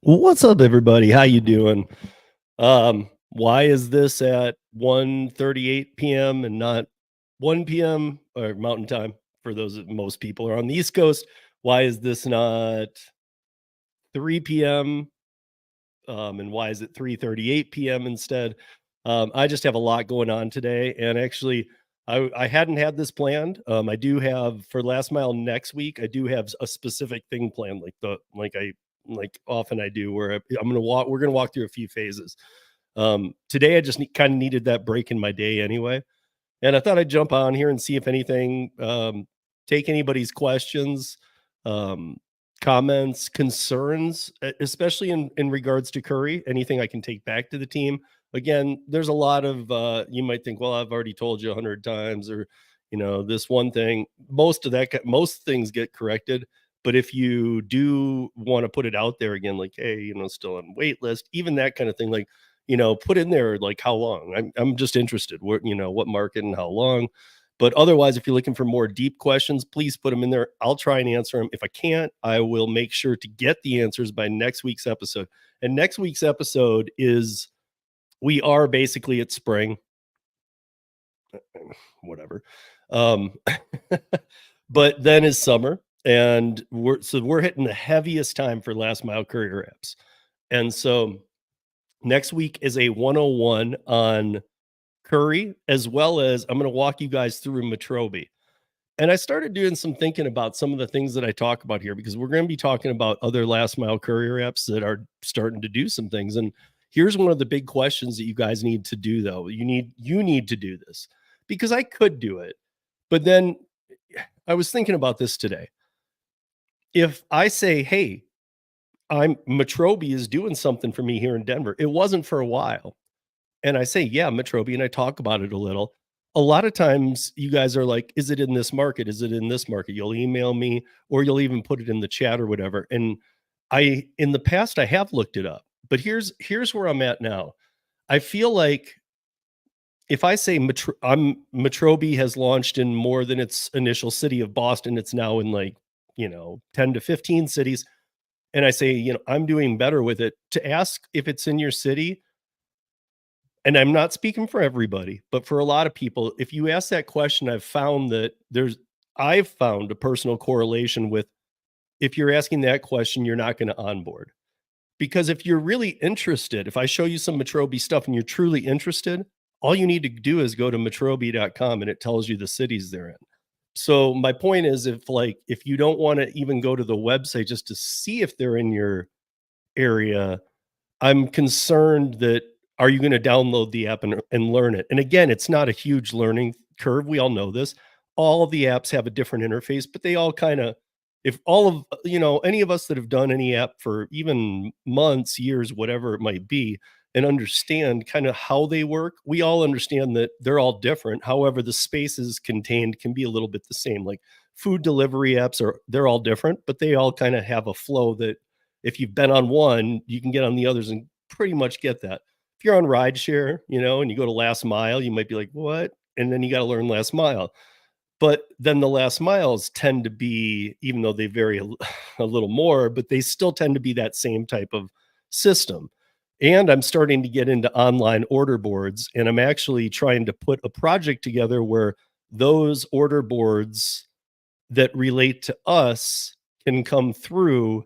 What's up, everybody? How you doing? Why is this at 1:38 p.m. and not 1 p.m. or Mountain Time? For those most people are on the East Coast. Why is this not 3 p.m. And why is it 3:38 p.m. instead? I just have a lot going on today, and actually, I hadn't had this planned. I do have for last mile next week. I do have a specific thing planned, like often I do, where I'm gonna walk. We're gonna walk through a few phases. Today, I just kind of needed that break in my day anyway, and I thought I'd jump on here and see if anything, take anybody's questions, um, comments, concerns, especially in regards to Curry. Anything I can take back to the team. Again, there's a lot of you might think, well, I've already told you 100 times, or this one thing. Most things get corrected. But if you do want to put it out there again, like, hey, still on wait list, even that kind of thing, like, put in there like how long. I'm just interested. What market and how long. But otherwise, if you're looking for more deep questions, please put them in there. I'll try and answer them. If I can't, I will make sure to get the answers by next week's episode. And next week's episode is we are basically at spring, whatever. Um, but then is summer, and we're hitting the heaviest time for last mile courier apps. And so next week is a 101 on Curry, as well as I'm going to walk you guys through Metrobi. And I started doing some thinking about some of the things that I talk about here, because we're going to be talking about other last mile courier apps that are starting to do some things. And here's one of the big questions that you guys need to do, though. You need to do this, because I could do it. But then I was thinking about this today. If I say, hey, I'm Metrobi is doing something for me here in Denver. It wasn't for a while. And I say, yeah, Metrobi, and I talk about it a little. A lot of times you guys are like, is it in this market? Is it in this market? You'll email me, or you'll even put it in the chat or whatever. And in the past, I have looked it up, but here's where I'm at now. I feel like if I say Metrobi has launched in more than its initial city of Boston, it's now in like, 10 to 15 cities. And I say, I'm doing better with it, to ask if it's in your city. And I'm not speaking for everybody, but for a lot of people, if you ask that question, I've found a personal correlation with, if you're asking that question, you're not going to onboard. Because if you're really interested, if I show you some Metrobi stuff and you're truly interested, all you need to do is go to metrobi.com, and it tells you the cities they're in. So my point is, if you don't want to even go to the website just to see if they're in your area, I'm concerned that, are you going to download the app and learn it? And again, it's not a huge learning curve. We all know this. All of the apps have a different interface, but they all kind of, if all of, any of us that have done any app for even months, years, whatever it might be, and understand kind of how they work, we all understand that they're all different. However, the spaces contained can be a little bit the same. Like food delivery apps they're all different, but they all kind of have a flow that if you've been on one, you can get on the others and pretty much get that. If you're on rideshare, and you go to last mile, you might be like, what? And then you got to learn last mile. But then the last miles tend to be, even though they vary a little more, but they still tend to be that same type of system. And I'm starting to get into online order boards, and I'm actually trying to put a project together where those order boards that relate to us can come through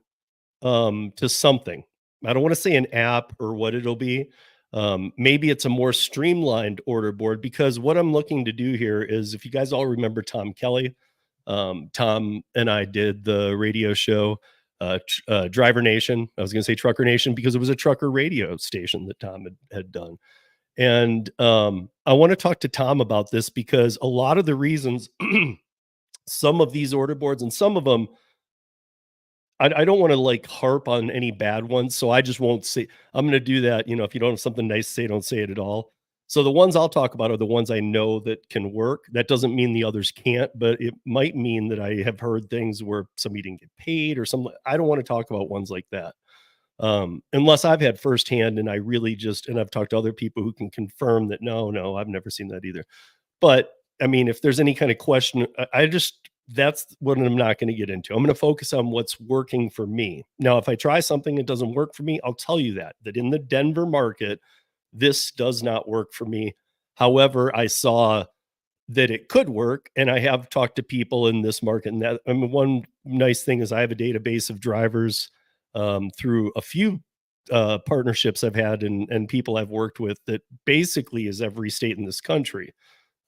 to something. I don't want to say an app or what it'll be. Maybe it's a more streamlined order board, because what I'm looking to do here is, if you guys all remember Tom Kelly, Tom and I did the radio show, Driver Nation. I was going to say Trucker Nation, because it was a trucker radio station that Tom had done. And I want to talk to Tom about this, because a lot of the reasons some of these order boards, and some of them, I don't want to like harp on any bad ones, so I just won't say. I'm going to do that. If you don't have something nice to say, don't say it at all. So the ones I'll talk about are the ones I know that can work. That doesn't mean the others can't, but it might mean that I have heard things where somebody didn't get paid or something. I don't want to talk about ones like that, unless I've had firsthand, and and I've talked to other people who can confirm that no, I've never seen that either. But I mean, if there's any kind of question, I just that's what I'm not going to get into. I'm going to focus on what's working for me. Now, if I try something that doesn't work for me, I'll tell you that in the Denver market, this does not work for me. However, I saw that it could work, and I have talked to people in this market. And that, I mean, one nice thing is I have a database of drivers through a few partnerships I've had and people I've worked with that basically is every state in this country.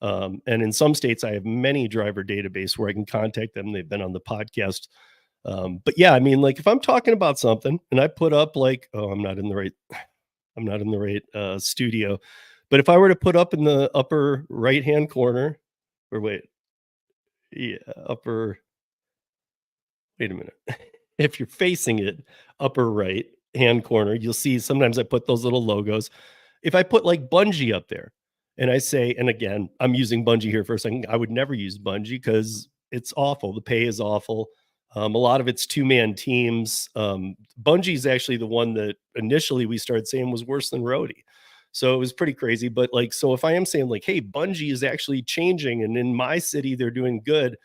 And in some states, I have many driver database where I can contact them. They've been on the podcast. But yeah, I mean, like if I'm talking about something and I put up like, oh, I'm not in the right studio. But if I were to put up in the upper right hand corner, or wait, yeah, upper, wait a minute. If you're facing it, upper right hand corner, you'll see sometimes I put those little logos. If I put like Bungie up there and I say, and again, I'm using Bungie here for a second, I would never use Bungie because it's awful. The pay is awful. A lot of it's two-man teams. Bungie is actually the one that initially we started saying was worse than Roadie. So it was pretty crazy. But like, so if I am saying like, hey, Bungie is actually changing and in my city, they're doing good,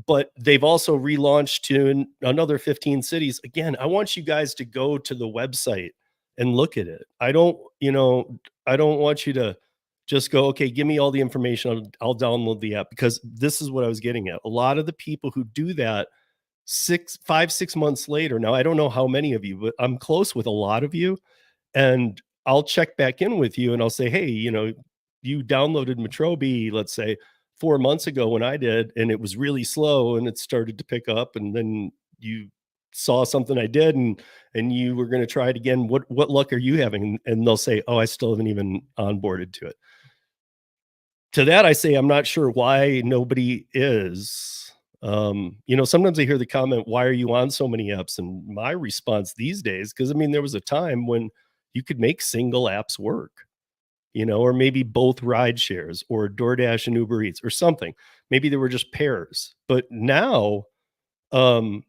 but they've also relaunched to another 15 cities. Again, I want you guys to go to the website and look at it. I don't want you to just go, okay, give me all the information. I'll download the app because this is what I was getting at. A lot of the people who do that 6 months later. Now, I don't know how many of you, but I'm close with a lot of you. And I'll check back in with you and I'll say, hey, you downloaded Metrobi, let's say 4 months ago when I did, and it was really slow and it started to pick up. And then you saw something I did and you were going to try it again. What luck are you having? And they'll say, oh, I still haven't even onboarded to it. To that, I say, I'm not sure why nobody is. Sometimes I hear the comment, why are you on so many apps? And my response these days, because I mean, there was a time when you could make single apps work, or maybe both ride shares or DoorDash and Uber Eats or something. Maybe there were just pairs. But now, I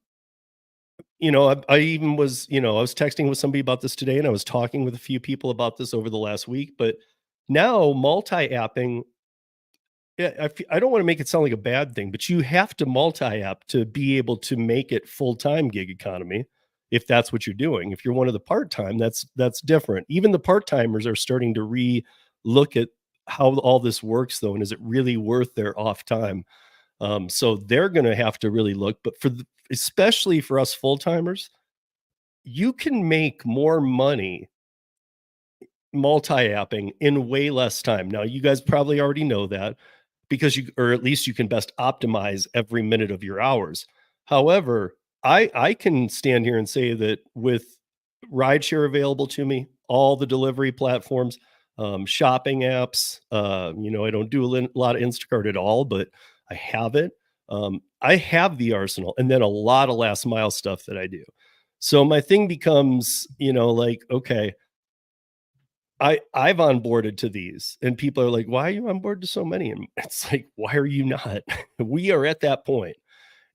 even was, I was texting with somebody about this today and I was talking with a few people about this over the last week. But now multi-apping, yeah, I don't want to make it sound like a bad thing, but you have to multi-app to be able to make it full-time gig economy if that's what you're doing. If you're one of the part-time, that's different. Even the part-timers are starting to look at how all this works though, and is it really worth their off time? So they're going to have to really look, but especially for us full-timers, you can make more money multi-apping in way less time. Now, you guys probably already know that because or at least you can best optimize every minute of your hours. However, I can stand here and say that with rideshare available to me, all the delivery platforms, shopping apps, I don't do a lot of Instacart at all, but I have it. I have the arsenal and then a lot of last mile stuff that I do. So my thing becomes, like, okay, I've onboarded to these and people are like, why are you on board to so many? And it's like, why are you not? We are at that point.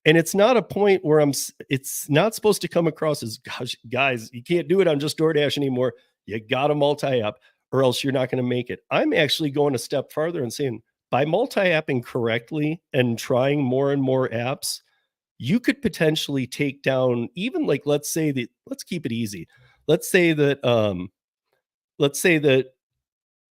And it's not a point where it's not supposed to come across as, gosh, guys, you can't do it on just DoorDash anymore. You got to multi-app or else you're not going to make it. I'm actually going a step farther and saying by multi-apping correctly and trying more and more apps, you could potentially take down even like, let's keep it easy. Let's say that, let's say that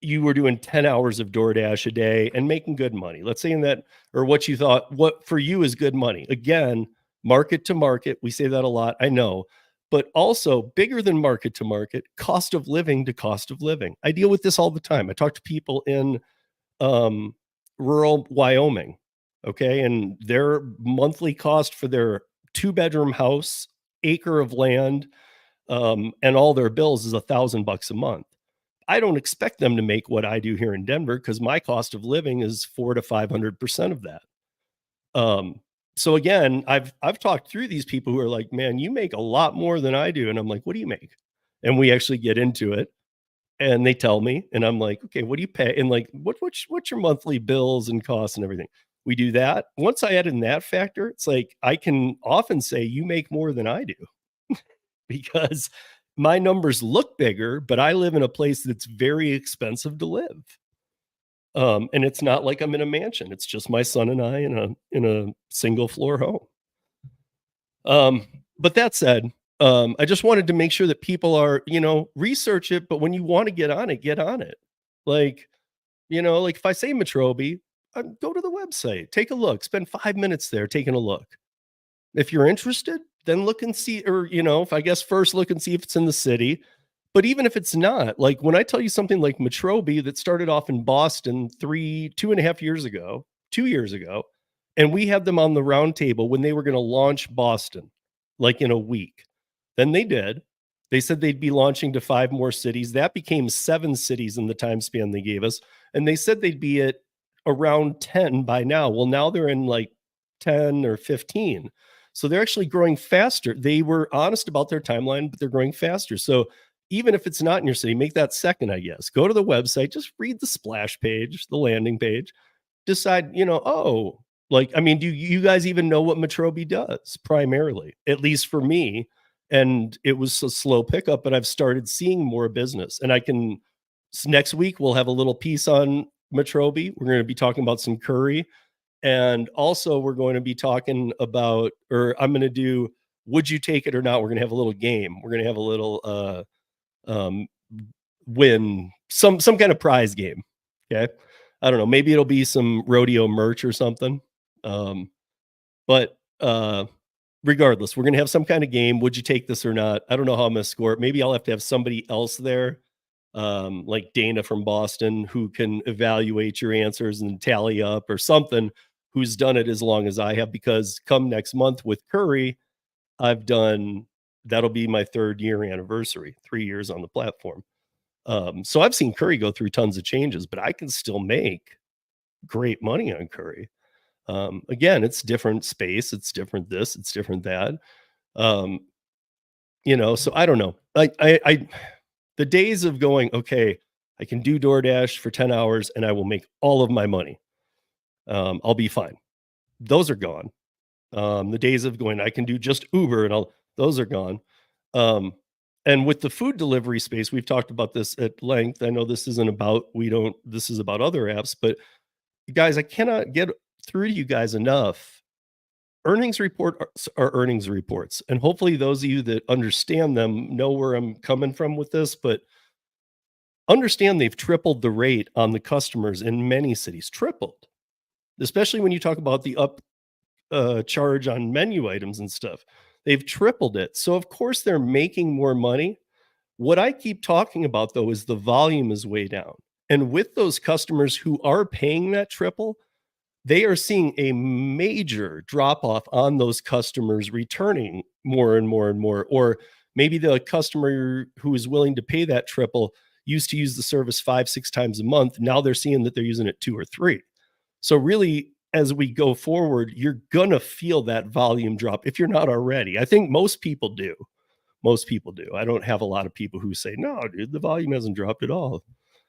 you were doing 10 hours of DoorDash a day and making good money. Let's say in that, or what you thought, what for you is good money. Again, market to market. We say that a lot. I know, but also bigger than market to market, cost of living to cost of living. I deal with this all the time. I talk to people in rural Wyoming. Okay. And their monthly cost for their 2-bedroom house, acre of land, and all their bills is $1,000 a month. I don't expect them to make what I do here in Denver because my cost of living is 400 to 500% of that. So again, I've talked through these people who are like, man, you make a lot more than I do. And I'm like, what do you make? And we actually get into it and they tell me, and I'm like, okay, what do you pay? And like, what's your monthly bills and costs and everything? We do that. Once I add in that factor, it's like, I can often say you make more than I do because my numbers look bigger, but I live in a place that's very expensive to live. And it's not like I'm in a mansion. It's just my son and I in a single floor home. Um, but that said, I just wanted to make sure that people are, research it, but when you want to get on it, get on it. Like, like if I say Metrobi, go to the website, take a look, spend 5 minutes there taking a look. If you're interested, then look and see, or, if I guess first look and see if it's in the city. But even if it's not, like when I tell you something like Metrobi that started off in Boston 2.5 years ago, 2 years ago, and we had them on the round table when they were going to launch Boston, like in a week. Then they did. They said they'd be launching to 5 more cities. That became 7 cities in the time span they gave us. And they said they'd be at around 10 by now. Well, now they're in like 10 or 15. So they're actually growing faster. They were honest about their timeline, but they're growing faster. So even if it's not in your city, make that second, I guess. Go to the website, just read the splash page, the landing page, decide, oh, like, I mean, do you guys even know what Metrobi does primarily? At least for me. And it was a slow pickup, but I've started seeing more business. And next week, we'll have a little piece on Metrobi. We're going to be talking about some curry. And also, we're going to be talking about, or I'm going to do, would you take it or not? We're going to have a little game. We're going to have a little um, win, some kind of prize game. Okay. I don't know. Maybe it'll be some rodeo merch or something. Um, but regardless, we're going to have some kind of game. Would you take this or not? I don't know how I'm going to score it. Maybe I'll have to have somebody else there, like Dana from Boston, who can evaluate your answers and tally up, or something, who's done it as long as I have, because come next month with Curry, that'll be my 3rd-year anniversary, 3 years on the platform. So I've seen Curry go through tons of changes, but I can still make great money on Curry. Again, it's different space, it's different this, it's different that. Um, so I don't know. I the days of going, okay, I can do DoorDash for 10 hours and I will make all of my money. I'll be fine. Those are gone. The days of going, I can do just Uber those are gone. Um, and with the food delivery space, we've talked about this at length. I know this isn't about, this is about other apps, but guys, I cannot get through to you guys enough. Earnings report are earnings reports. And hopefully those of you that understand them know where I'm coming from with this, but understand they've tripled the rate on the customers in many cities, tripled, especially when you talk about the charge on menu items and stuff. They've tripled it. So of course they're making more money. What I keep talking about though is the volume is way down. And with those customers who are paying that triple, they are seeing a major drop off on those customers returning more and more and more. Or maybe the customer who is willing to pay that triple used to use the service 5-6 times a month. Now they're seeing that they're using it 2 or 3. So really, as we go forward, you're gonna feel that volume drop if you're not already. I think most people do. Most people do. I don't have a lot of people who say, no, dude, the volume hasn't dropped at all.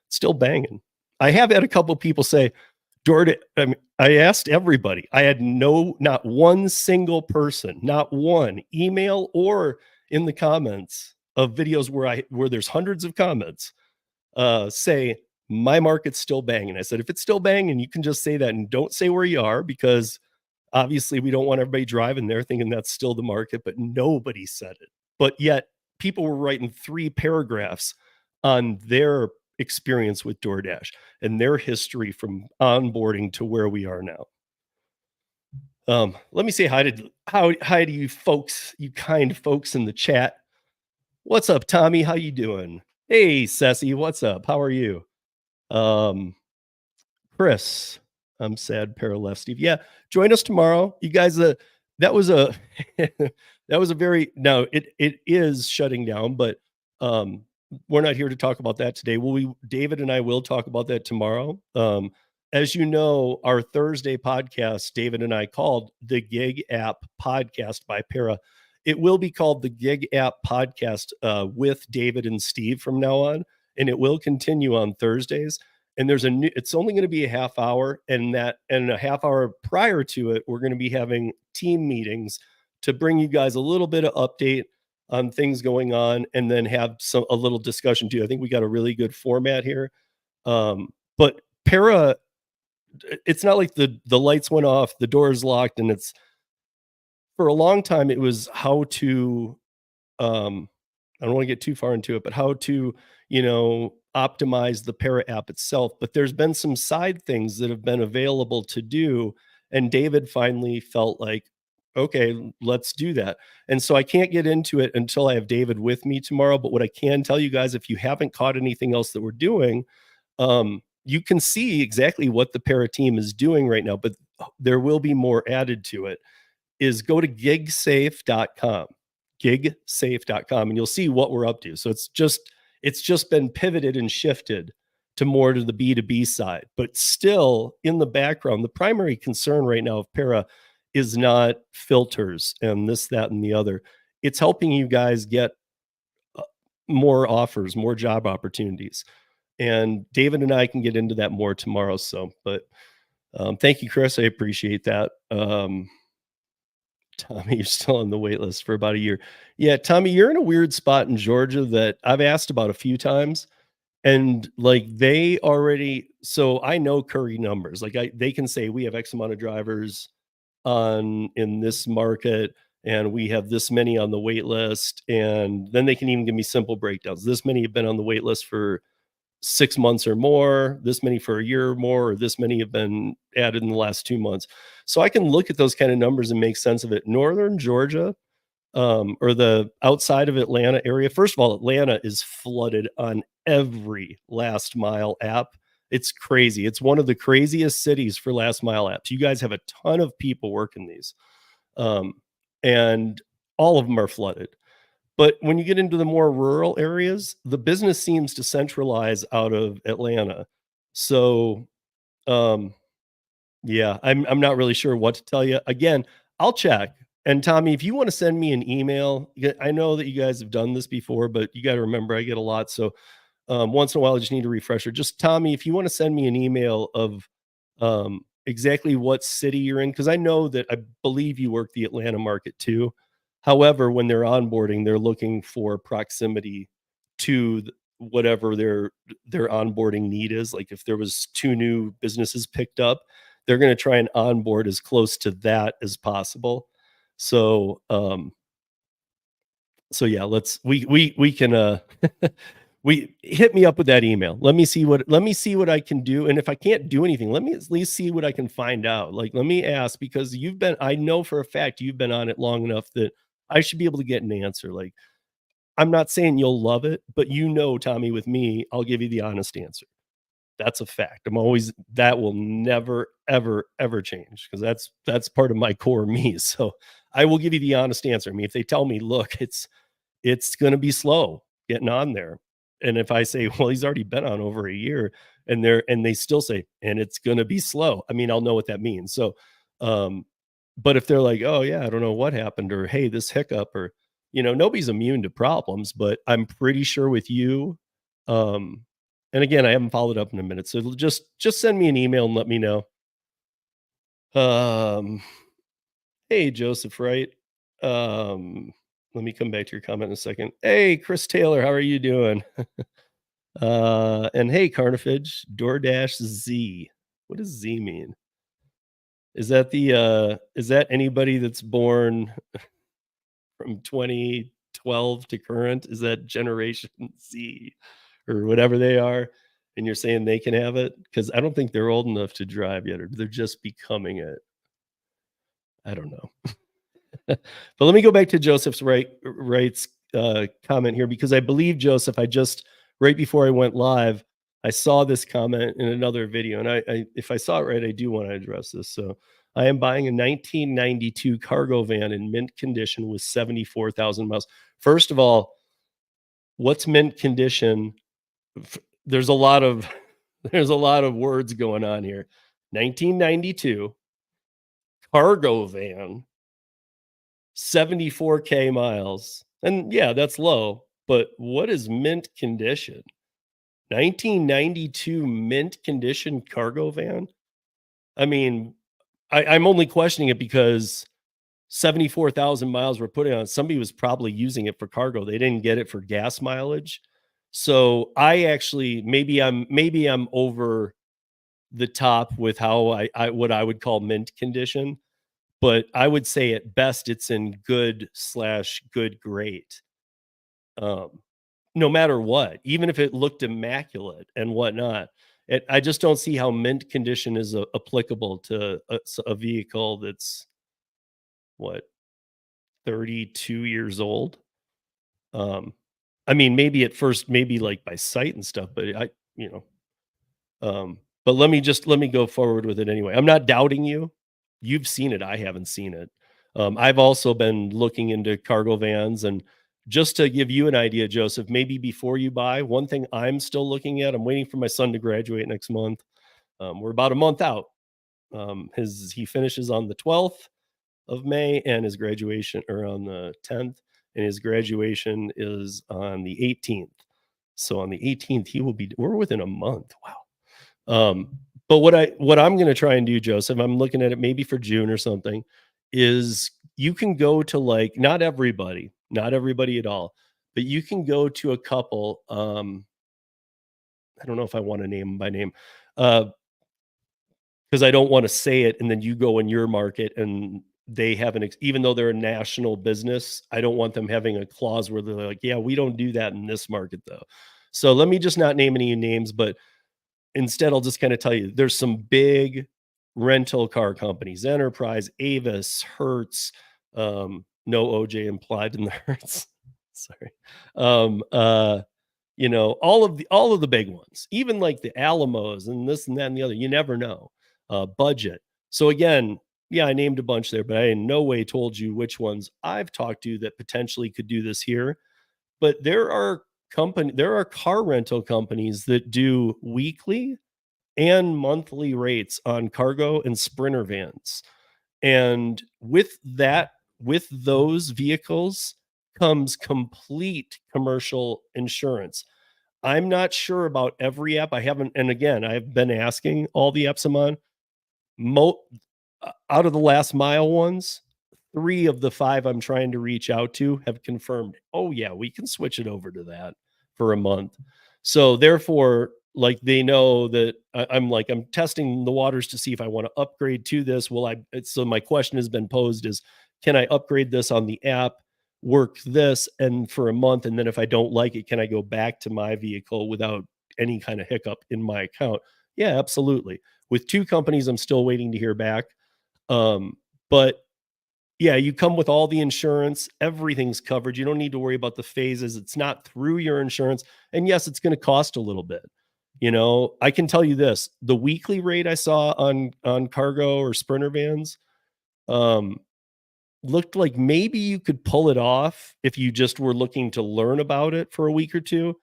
It's still banging. I have had a couple people say, Jordan, I asked everybody. I had not one single person, not one email or in the comments of videos where there's hundreds of comments, say my market's still banging. I said, if it's still banging, you can just say that and don't say where you are, because obviously we don't want everybody driving there thinking that's still the market, but nobody said it. But yet people were writing 3 paragraphs on their experience with DoorDash and their history from onboarding to where we are now. Let me say hi to you folks, you kind folks in the chat. What's up, Tommy? How you doing? Hey, Ceci, what's up? How are you? Chris, I'm sad, parallel Steve. Yeah, join us tomorrow. You guys, that was a that was a very no, it is shutting down, but we're not here to talk about that today. David and I will talk about that tomorrow. As you know, our Thursday podcast, David and I called the Gig App Podcast by Para. It will be called the Gig App Podcast with David and Steve from now on, and it will continue on Thursdays. And it's only going to be a half hour, and a half hour prior to it, we're going to be having team meetings to bring you guys a little bit of update on things going on, and then have a little discussion too. I think we got a really good format here. But Para, it's not like the lights went off, the door is locked, and it's for a long time, it was how to, I don't wanna get too far into it, but how to, optimize the Para app itself, but there's been some side things that have been available to do, and David finally felt like, "Okay, let's do that." And so I can't get into it until I have David with me tomorrow, but what I can tell you guys, if you haven't caught anything else that we're doing, you can see exactly what the Para team is doing right now, but there will be more added to it, is go to gigsafe.com, and you'll see what we're up to. So it's just been pivoted and shifted to more to the B2B side, but still in the background, the primary concern right now of Para is not filters and this, that, and the other. It's helping you guys get uh, more offers, more job opportunities. And David and I can get into that more tomorrow. So, but thank you, Chris. I appreciate that. Tommy, you're still on the wait list for about a year. Yeah, Tommy, you're in a weird spot in Georgia that I've asked about a few times. And like they already, so I know Curry numbers. Like they can say we have X amount of drivers on in this market, and we have this many on the wait list. And then they can even give me simple breakdowns. This many have been on the wait list for 6 months or more, this many for a year or more, or this many have been added in the last 2 months. So I can look at those kind of numbers and make sense of it. Northern Georgia, or the outside of Atlanta area. First of all, Atlanta is flooded on every last mile app. It's crazy. It's one of the craziest cities for last mile apps. You guys have a ton of people working these, um, and all of them are flooded. But when you get into the more rural areas, the business seems to centralize out of Atlanta. So, um, yeah, I'm not really sure what to tell you. Again, I'll check. And Tommy, if you want to send me an email, I know that you guys have done this before, but you got to remember I get a lot. So once in a while, I just need a refresher. Just Tommy, if you want to send me an email of exactly what city you're in, because I know that I believe you work the Atlanta market too. However, when they're onboarding, they're looking for proximity to whatever their onboarding need is. Like if there was two new businesses picked up, they're going to try and onboard as close to that as possible. So so yeah, we can we hit me up with that email. Let me see what I can do, and if I can't do anything, let me at least see what I can find out. Like let me ask, because I know for a fact you've been on it long enough that I should be able to get an answer. Like I'm not saying you'll love it, but Tommy, with me, I'll give you the honest answer. That's a fact. That will never, ever, ever change, because that's part of my core me. So I will give you the honest answer. I mean, if they tell me, look, it's gonna be slow getting on there. And if I say, well, he's already been on over a year, and they still say, and it's gonna be slow, I mean, I'll know what that means. So um, but if they're like, oh yeah, I don't know what happened, or hey, this hiccup, or nobody's immune to problems, but I'm pretty sure with you, um, and again, I haven't followed up in a minute. So just send me an email and let me know. Um, hey, Joseph Wright. Let me come back to your comment in a second. Hey, Chris Taylor, how are you doing? And hey, Carnifage, DoorDash Z. What does Z mean? Is that anybody that's born from 2012 to current? Is that Generation Z or whatever they are? And you're saying they can have it? Because I don't think they're old enough to drive yet, or they're just becoming it. I don't know. But let me go back to Joseph's Wright's comment here, because I believe Joseph, I just right before I went live, I saw this comment in another video, and if I saw it right, I do want to address this. So I am buying a 1992 cargo van in mint condition with 74,000 miles. First of all, what's mint condition? There's a lot of there's a lot of words going on here. 1992 cargo van, 74K miles. And yeah, that's low, but what is mint condition? 1992 mint condition cargo van? I mean, I'm only questioning it because 74,000 miles were put on. Somebody was probably using it for cargo. They didn't get it for gas mileage. So I actually maybe I'm over the top with how I what I would call mint condition, but I would say at best it's in good/good great. Um, no matter what, even if it looked immaculate and whatnot. I just don't see how mint condition is applicable to a vehicle that's what, 32 years old. Um, I mean, maybe at first, maybe like by sight and stuff, but you know, but let me go forward with it anyway. I'm not doubting you. You've seen it. I haven't seen it. I've also been looking into cargo vans, and just to give you an idea, Joseph, maybe before you buy, one thing I'm still looking at, I'm waiting for my son to graduate next month. We're about a month out. He finishes on the 12th of May, and his graduation, or on the 10th, and his graduation is on the 18th. So on the 18th, we're within a month. Wow. But what I'm going to try and do, Joseph, I'm looking at it maybe for June or something, is you can go to, like, not everybody at all, but you can go to a couple. I don't know if I want to name them by name, uh, because I don't want to say it and then you go in your market and they have even though they're a national business, I don't want them having a clause where they're like, yeah, we don't do that in this market though. So let me just not name any names, but instead, I'll just kind of tell you there's some big rental car companies: Enterprise, Avis, Hertz. No OJ implied in the Hertz. Sorry. Um, uh, all of the big ones, even like the Alamos and this and that and the other. You never know. Budget. So again, yeah, I named a bunch there, but I in no way told you which ones I've talked to that potentially could do this here. But there are car rental companies that do weekly and monthly rates on cargo and sprinter vans. And with those vehicles comes complete commercial insurance. I'm not sure about every app. I haven't, and again, I've been asking all the apps I'm on. Mo Out of the last mile ones, 3 of the 5 I'm trying to reach out to have confirmed, "Oh, yeah, we can switch it over to that for a month." So, therefore, like, they know that I'm testing the waters to see if I wanna upgrade to this. So my question has been posed is, "Can I upgrade this on the app, work this, and for a month, and then if I don't like it, can I go back to my vehicle without any kind of hiccup in my account?" Yeah, absolutely. With 2 companies, I'm still waiting to hear back. But yeah, you come with all the insurance, everything's covered. You don't need to worry about the phases. It's not through your insurance. And yes, it's going to cost a little bit. I can tell you this, the weekly rate I saw on cargo or sprinter vans um looked like maybe you could pull it off if you just were looking to learn about it for a week or two.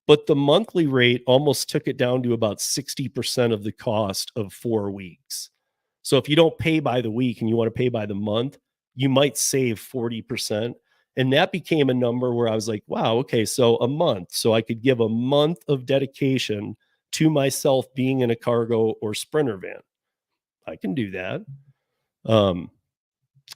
But the monthly rate almost took it down to about 60% of the cost of 4 weeks. So if you don't pay by the week and you want to pay by the month, you might save 40%. And that became a number where I was like, wow, okay, so a month. So I could give a month of dedication to myself being in a cargo or sprinter van. I can do that. Um,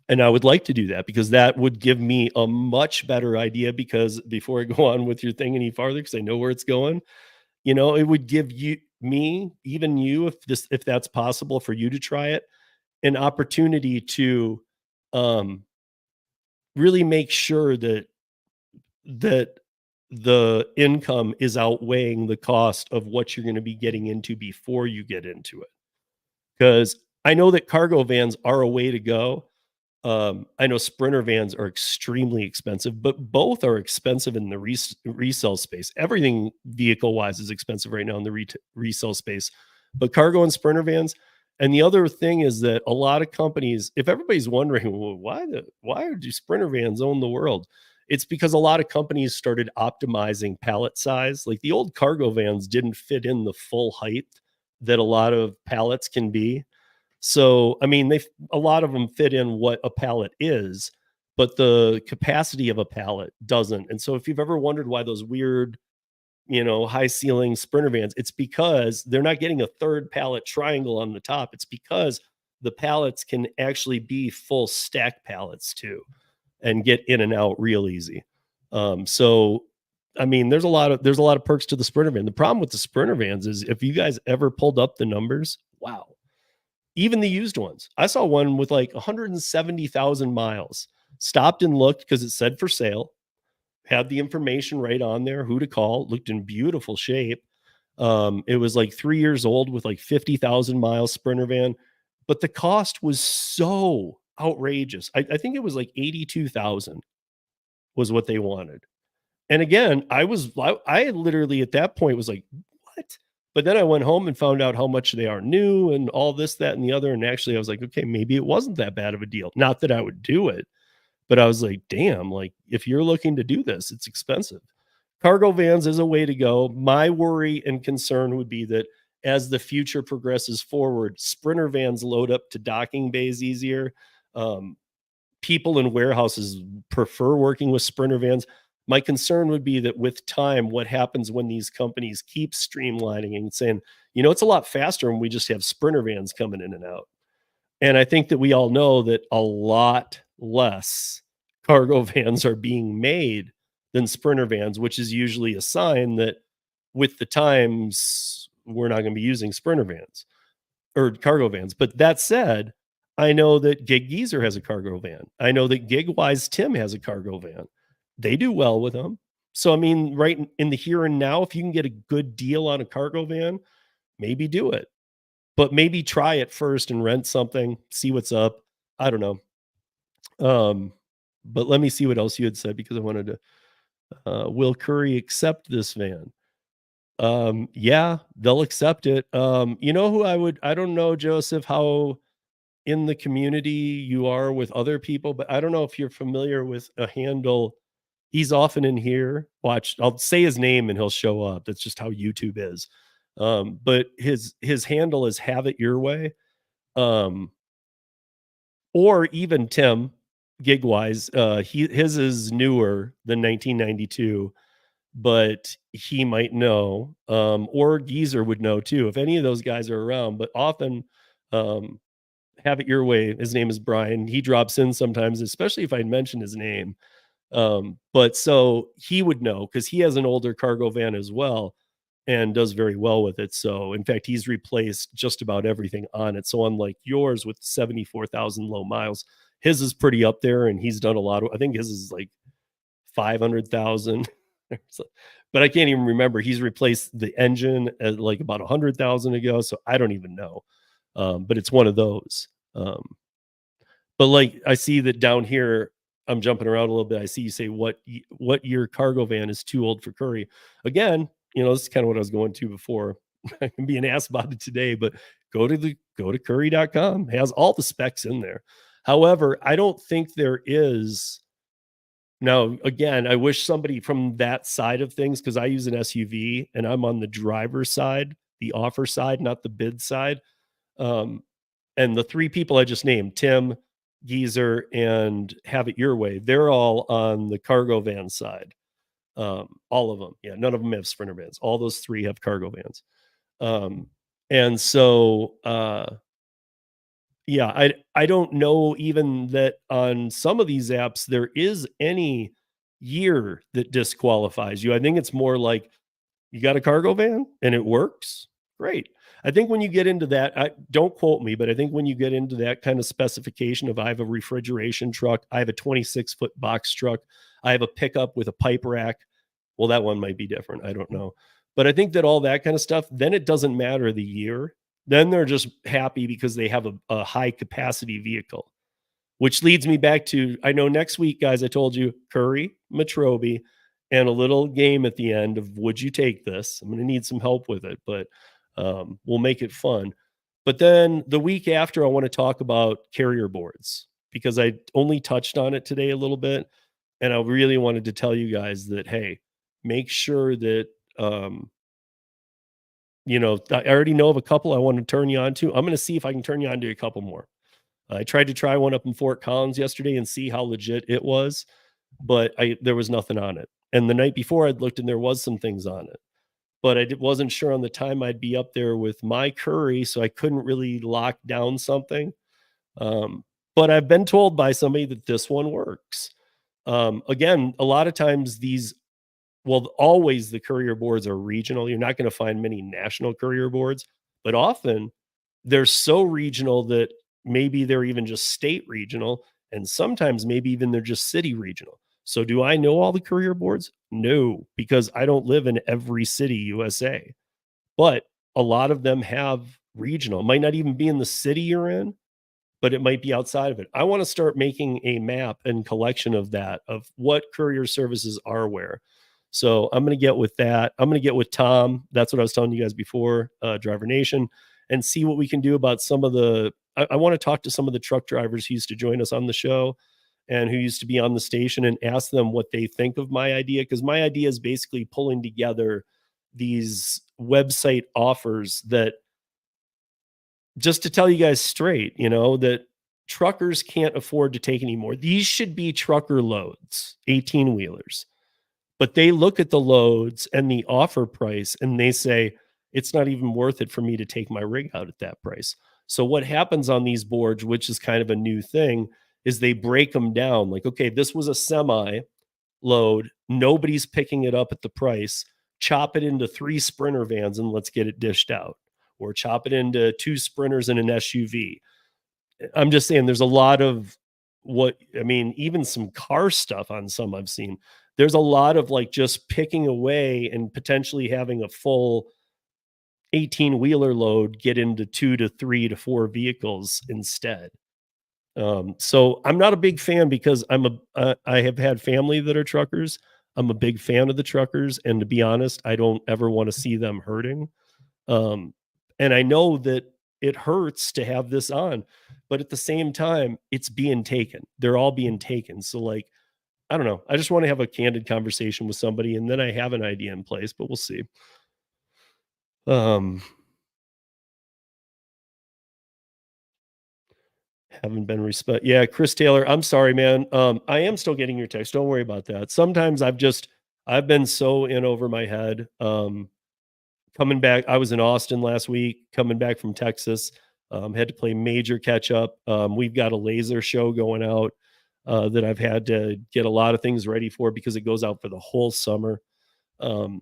and I would like to do that because that would give me a much better idea. Because before I go on with your thing any farther, because I know where it's going, it would give even you, if that's possible for you to try it, an opportunity to um, really make sure that the income is outweighing the cost of what you're going to be getting into before you get into it. Because I know that cargo vans are a way to go. I know sprinter vans are extremely expensive, but both are expensive in the resale space. Everything vehicle wise is expensive right now in the resale space, but cargo and sprinter vans. And the other thing is that a lot of companies, if everybody's wondering, well, why do sprinter vans own the world? It's because a lot of companies started optimizing pallet size. Like the old cargo vans didn't fit in the full height that a lot of pallets can be. So, I mean, a lot of them fit in what a pallet is, but the capacity of a pallet doesn't. And so, if you've ever wondered why those weird, high ceiling sprinter vans, it's because they're not getting a third pallet triangle on the top. It's because the pallets can actually be full stack pallets too and get in and out real easy. So I mean, there's a lot of perks to the Sprinter van. The problem with the Sprinter vans is if you guys ever pulled up the numbers, wow. Even the used ones. I saw one with like 170,000 miles. Stopped and looked because it said for sale. Had the information right on there, who to call. Looked in beautiful shape. It was like 3 years old with like 50,000 miles Sprinter van, but the cost was so outrageous. I think it was like 82,000 was what they wanted. And again, I literally at that point was like, "What?" But then I went home and found out how much they are new and all this, that, and the other, and actually I was like, "Okay, maybe it wasn't that bad of a deal." Not that I would do it, but I was like, "Damn, like, if you're looking to do this, it's expensive." Cargo vans is a way to go. My worry and concern would be that as the future progresses forward, Sprinter vans load up to docking bays easier. Um, People in warehouses prefer working with Sprinter vans. My concern would be that with time, what happens when these companies keep streamlining and saying, it's a lot faster when we just have Sprinter vans coming in and out. And I think that we all know that a lot less cargo vans are being made than Sprinter vans, which is usually a sign that with the times, we're not going to be using Sprinter vans or cargo vans. But that said, I know that Gig Geezer has a cargo van. I know that Gigwise Tim has a cargo van. They do well with them. So, I mean, right in the here and now, if you can get a good deal on a cargo van, maybe do it, but maybe try it first and rent something, see what's up. I don't know. But let me see what else you had said because I wanted to. Will Curry accept this van? Yeah, they'll accept it. You know who I don't know, Joseph, how in the community you are with other people, but I don't know if you're familiar with a handle. He's often in here. Watch, I'll say his name and he'll show up. That's just how YouTube is. But his handle is Have It Your Way. Um, or even Tim Gigwise. His is newer than 1992, but he might know, or Geezer would know too if any of those guys are around. But often, um, Have It Your Way. His name is Brian. He drops in sometimes, especially if I mention his name. But so he would know because he has an older cargo van as well and does very well with it. So in fact, he's replaced just about everything on it. So unlike yours with 74,000 low miles, his is pretty up there and he's done a lot of, I think his is like 500,000. So, but I can't even remember. He's replaced the engine at like about 100,000 ago. So I don't even know. But it's one of those. But like I see that down here, I'm jumping around a little bit. I see you say what your cargo van is too old for Curry. Again, this is kind of what I was going to before. I can be an ass about it today, but go to curry.com. Has all the specs in there. However, I don't think there is now. Again, I wish somebody from that side of things, because I use an SUV and I'm on the driver's side, the offer side, not the bid side. Um, and the three people I just named, Tim, Geezer, and Have It Your Way, they're all on the cargo van side. All of them. Yeah, none of them have Sprinter vans. All those three have cargo vans. And so yeah, I don't know even that on some of these apps there is any year that disqualifies you. I think it's more like you got a cargo van and it works, great. I think when you get into that, don't quote me, but I think when you get into that kind of specification of I have a refrigeration truck, I have a 26-foot box truck, I have a pickup with a pipe rack. Well, that one might be different. I don't know. But I think that all that kind of stuff, then it doesn't matter the year. Then they're just happy because they have a high capacity vehicle, which leads me back to, I know next week, guys, I told you Curry, Matrobi, and a little game at the end of would you take this? I'm going to need some help with it, but we'll make it fun. But then the week after, I want to talk about carrier boards because I only touched on it today a little bit. And I really wanted to tell you guys that, hey, make sure that, I already know of a couple I want to turn you on to. I'm going to see if I can turn you on to a couple more. I tried to try one up in Fort Collins yesterday and see how legit it was, but there was nothing on it. And the night before I'd looked and there was some things on it, but wasn't sure on the time I'd be up there with my Curry, so I couldn't really lock down something. But I've been told by somebody that this one works. Again, a lot of times these well, always the courier boards are regional. You're not going to find many national courier boards, but often they're so regional that maybe they're even just state regional, and sometimes maybe even they're just city regional. So do I know all the courier boards? No, because I don't live in every city USA. But a lot of them have regional. It might not even be in the city you're in, but it might be outside of it. I want to start making a map and collection of that, of what courier services are where. So I'm going to get with that. I'm going to get with Tom. That's what I was telling you guys before, Driver Nation, and see what we can do about some of the. I want to talk to some of the truck drivers who used to join us on the show and who used to be on the station and ask them what they think of my idea. Because my idea is basically pulling together these website offers that, just to tell you guys straight, that truckers can't afford to take anymore. These should be trucker loads, 18 wheelers, but they look at the loads and the offer price and they say, it's not even worth it for me to take my rig out at that price. So what happens on these boards, which is kind of a new thing, is they break them down. Like, okay, this was a semi load. Nobody's picking it up at the price. Chop it into 3 Sprinter vans and let's get it dished out, or chop it into 2 Sprinters and an SUV. I'm just saying there's a lot of even some car stuff on some I've seen. There's a lot of like just picking away and potentially having a full 18 wheeler load get into 2 to 3 to 4 vehicles instead. So I'm not a big fan because I have had family that are truckers. I'm a big fan of the truckers, and to be honest, I don't ever want to see them hurting. Um, and I know that it hurts to have this on, but at the same time, it's being taken. They're all being taken. So, like, I don't know. I just want to have a candid conversation with somebody, and then I have an idea in place, but we'll see. Um, haven't been respect. Yeah, Chris Taylor. I'm sorry, man. I am still getting your text. Don't worry about that. Sometimes I've been so in over my head. Coming back, I was in Austin last week, coming back from Texas. Had to play major catch up. We've got a laser show going out that I've had to get a lot of things ready for because it goes out for the whole summer, and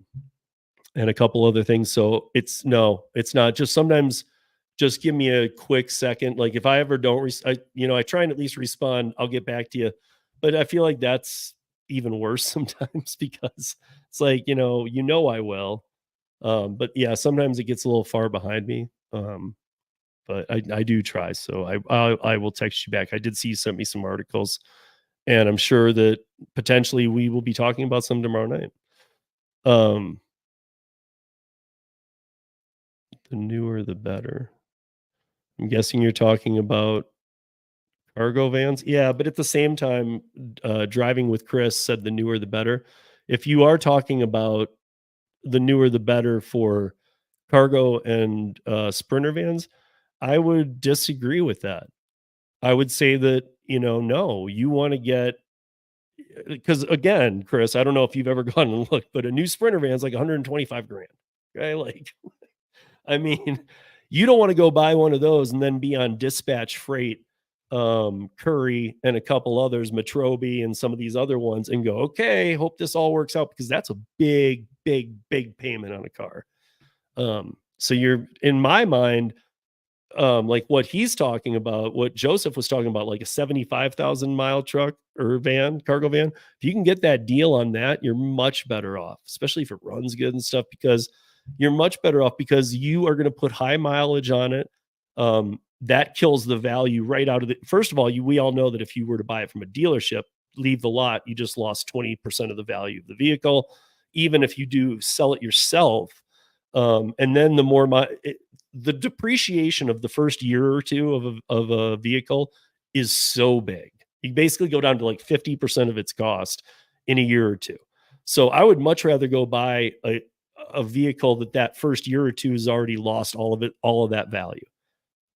a couple other things. So it's not. Just sometimes, just give me a quick second. Like if I ever don't, I try and at least respond. I'll get back to you, but I feel like that's even worse sometimes because it's like I will. But yeah, sometimes it gets a little far behind me. But I do try. So I will text you back. I did see you sent me some articles, and I'm sure that potentially we will be talking about some tomorrow night. Um, the newer, the better. I'm guessing you're talking about cargo vans. Yeah, but at the same time, driving with Chris said the newer, the better. If you are talking about the newer, the better for cargo and Sprinter vans, I would disagree with that. I would say that, no, you want to get, because again, Chris, I don't know if you've ever gone and looked, but a new Sprinter van is like 125 grand. Okay. Like, I mean, you don't want to go buy one of those and then be on dispatch freight, Curry and a couple others, Metrobi and some of these other ones, and go, okay, hope this all works out, because that's a big, big, big payment on a car. So you're, in my mind, like what he's talking about, what Joseph was talking about, like a 75,000 mile truck or van, cargo van. If you can get that deal on that, you're much better off, especially if it runs good and stuff, because you're much better off because you are going to put high mileage on it. That kills the value right out of it. First of all, we all know that if you were to buy it from a dealership, leave the lot, you just lost 20% of the value of the vehicle. Even if you do sell it yourself, and then the depreciation of the first year or two of a vehicle is so big. You basically go down to like 50% of its cost in a year or two. So I would much rather go buy a vehicle that first year or two has already lost all of that value,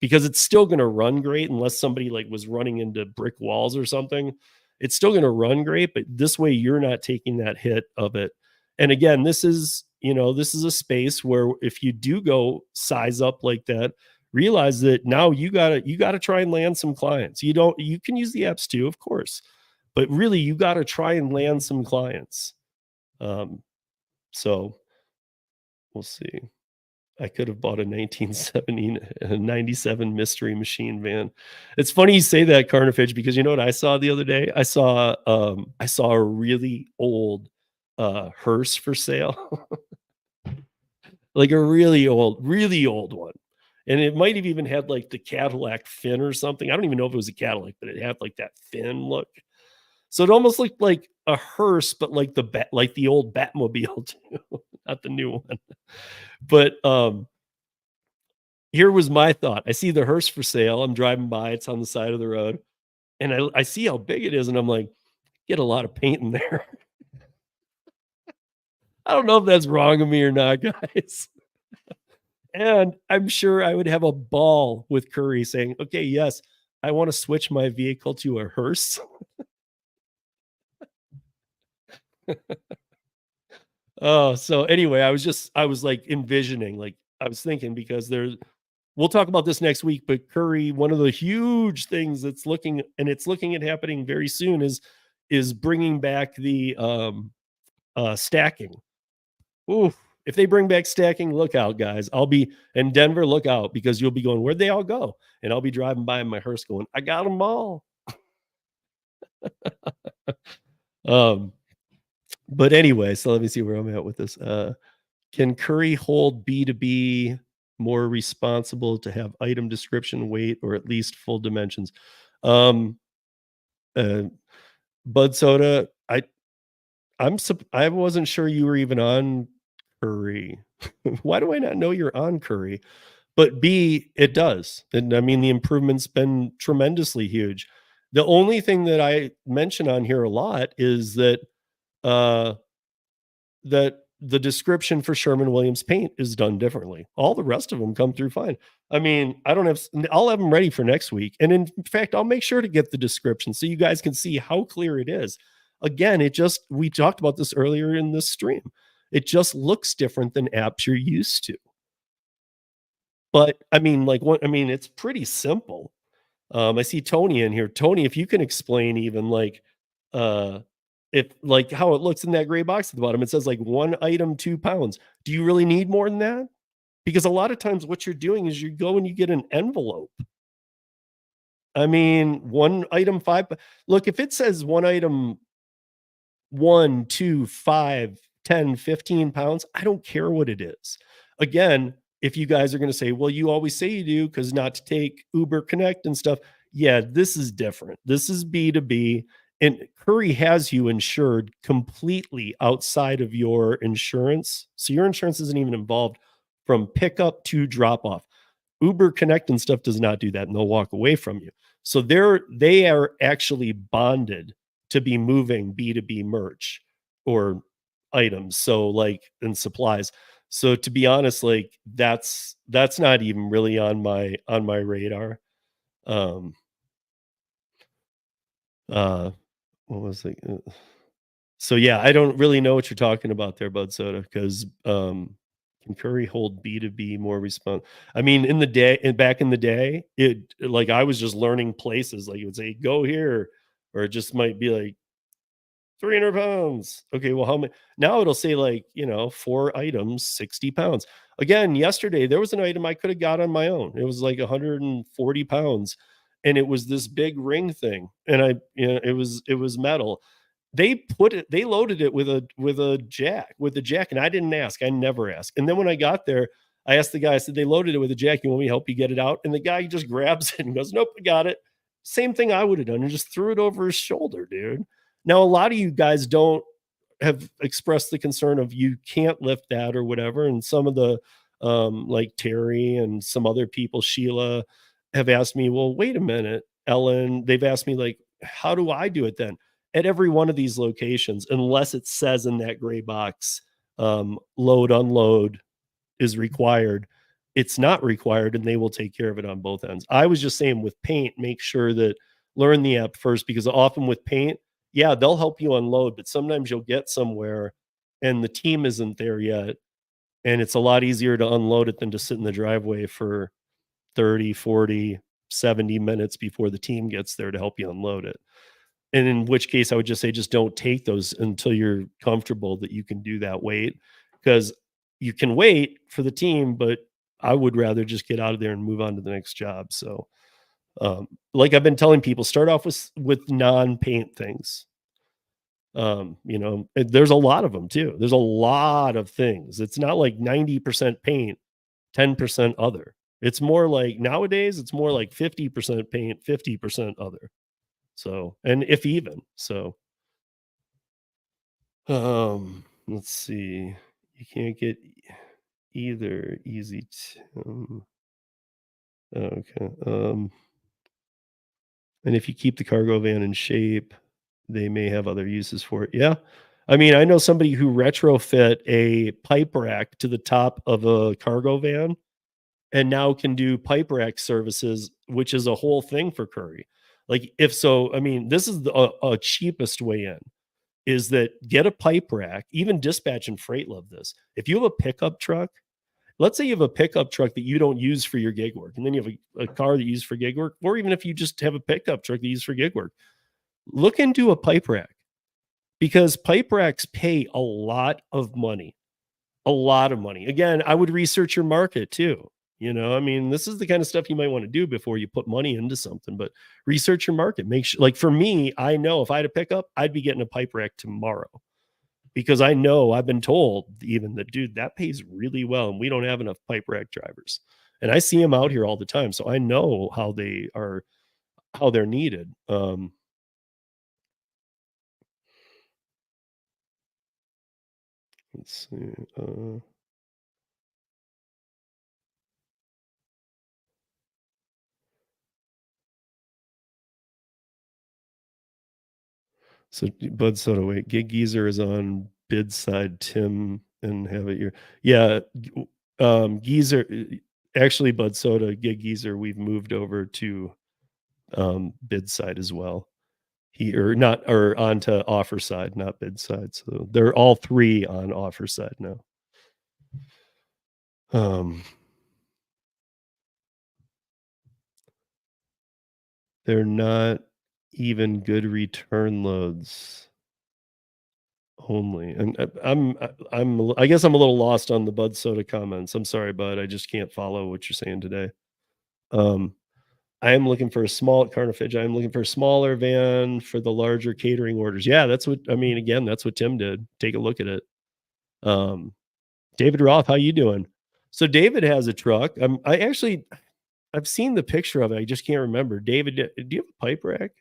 because it's still going to run great unless somebody like was running into brick walls or something. It's still going to run great, but this way you're not taking that hit of it. And again, this is a space where if you do go size up like that, realize that now you gotta try and land some clients. You can use the apps too, of course, but really you gotta try and land some clients. So we'll see. I could have bought a 1970 a 97 Mystery Machine van. It's funny you say that, Carnifage, because you know what I saw the other day? I saw a really old, hearse for sale, like a really old one, and it might have even had, like, the Cadillac fin or something. I don't even know if it was a Cadillac, but it had, like, that fin look. So it almost looked like a hearse, but like the old Batmobile too, not the new one. But, here was my thought. I see the hearse for sale. I'm driving by, it's on the side of the road, and I see how big it is, and I'm like, "Get a lot of paint in there." I don't know if that's wrong of me or not, guys. And I'm sure I would have a ball with Curry saying, "Okay, yes, I wanna switch my vehicle to a hearse." Oh, so anyway, I was, like, envisioning, like, I was thinking because there's we'll talk about this next week, but Curry, one of the huge things that's looking and it's looking at happening very soon is bringing back the, stacking. Ooh, if they bring back stacking, look out, guys. I'll be in Denver, look out because you'll be going, "Where'd they all go?" And I'll be driving by in my hearse going, "I got them all." Um, but anyway, so let me see where I'm at with this. Can Curry hold B2B more responsible to have item description, weight, or at least full dimensions? Um, uh, Bud Soda, I wasn't sure you were even on Curry. Why do I not know you're on Curry? But B, it does. And I mean, the improvement's been tremendously huge. The only thing that I mention on here a lot is uh, that the description for Sherman-Williams paint is done differently. All the rest of them come through fine. I mean, I don't have s I'll have them ready for next week, and in fact, I'll make sure to get the description so you guys can see how clear it is. Again, it just we talked about this earlier in this stream. It just looks different than apps you're used to. But, I mean, like, what I mean, it's pretty simple. I see Tony in here. Tony, if you can explain even like, uh, if like how it looks in that gray box at the bottom, it says like 1 item, 2 pounds. Do you really need more than that? Because a lot of times what you're doing is you go and you get an envelope. I mean, 1 item, 5 look, if it says 1 item 1, 2, 5, 10, 15 pounds, I don't care what it is. Again, if you guys are gonna say, "Well, you always say you do because not to take Uber Connect and stuff." Yeah, this is different. This is B2B, and Curry has you insured completely outside of your insurance. So your insurance isn't even involved from pickup to drop off. Uber Connect and stuff does not do that, and they'll walk away from you. So they are actually bonded to be moving B2B merch or items. So like and supplies. So to be honest, like that's not even really on my radar. Um uh what was it? So yeah, I don't really know what you're talking about there, Bud Soda, because can Curry hold B2B more respons I mean, in the day and back in the day, like I was just learning places, like it would say, go here, or it just might be like 300 pounds. Okay, well, how many? Now it'll say like, 4 items, 60 pounds. Again, yesterday there was an item I could have got on my own. It was like 140 pounds. And it was this big ring thing. And it was metal. They loaded it with a jack, and I didn't ask. I never ask. And then when I got there, I asked the guy, I said, they loaded it with a jack. You want me to help you get it out? And the guy just grabs it and goes, nope, I got it. Same thing I would have done and just threw it over his shoulder, dude. Now, a lot of you guys don't have expressed the concern of you can't lift that or whatever. And some of the like Terry and some other people, Sheila, have asked me, well, wait a minute, Ellen, they've asked me, like, how do I do it then? At every one of these locations, unless it says in that gray box, load, unload is required, it's not required, and they will take care of it on both ends. I was just saying with paint, make sure that learn the app first because often with paint, yeah, they'll help you unload, but sometimes you'll get somewhere and the team isn't there yet. And it's a lot easier to unload it than to sit in the driveway for 30, 40, 70 minutes before the team gets there to help you unload it. And in which case, I would just say, just don't take those until you're comfortable that you can do that weight. because you can wait for the team, but I would rather just get out of there and move on to the next job. So, like I've been telling people, start off with non-paint things. There's a lot of them too. There's a lot of things. It's not like 90% paint, 10% other. It's more like nowadays, it's more like 50% paint, 50% other. So, and if even so, let's see. You can't get either easy. Okay. And if you keep the cargo van in shape, they may have other uses for it. Yeah. I mean, I know somebody who retrofit a pipe rack to the top of a cargo van and now can do pipe rack services, which is a whole thing for Curry. Like, if so, I mean, this is the cheapest way in is that get a pipe rack, even dispatch and freight love this. If you have a pickup truck, let's say you have a pickup truck that you don't use for your gig work, and then you have a car that you use for gig work, or even if you just have a pickup truck that you use for gig work, look into a pipe rack because pipe racks pay a lot of money. A lot of money. Again, I would research your market too. I mean, this is the kind of stuff you might want to do before you put money into something, but research your market. Make sure, like for me, I know if I had a pickup, I'd be getting a pipe rack tomorrow because I know I've been told even that, dude, that pays really well. And we don't have enough pipe rack drivers. And I see them out here all the time. So I know how they're needed. Let's see. So Bud Soda, wait, Gig Geezer is on bid side, Tim, and have it your yeah, Geezer actually Bud Soda, Gig Geezer, we've moved over to bid side as well. He or not or onto offer side, not bid side. So they're all three on offer side now. Um they're not even good return loads. Only, and I guess I'm a little lost on the Bud Soda comments. I'm sorry, Bud, I just can't follow what you're saying today. Um, I am looking for a small Carnifage, I am looking for a smaller van for the larger catering orders. Yeah, that's what I mean, again, that's what Tim did. Take a look at it. Um, David Roth, how you doing? So David has a truck. I've seen the picture of it, I just can't remember. David, do you have a pipe rack?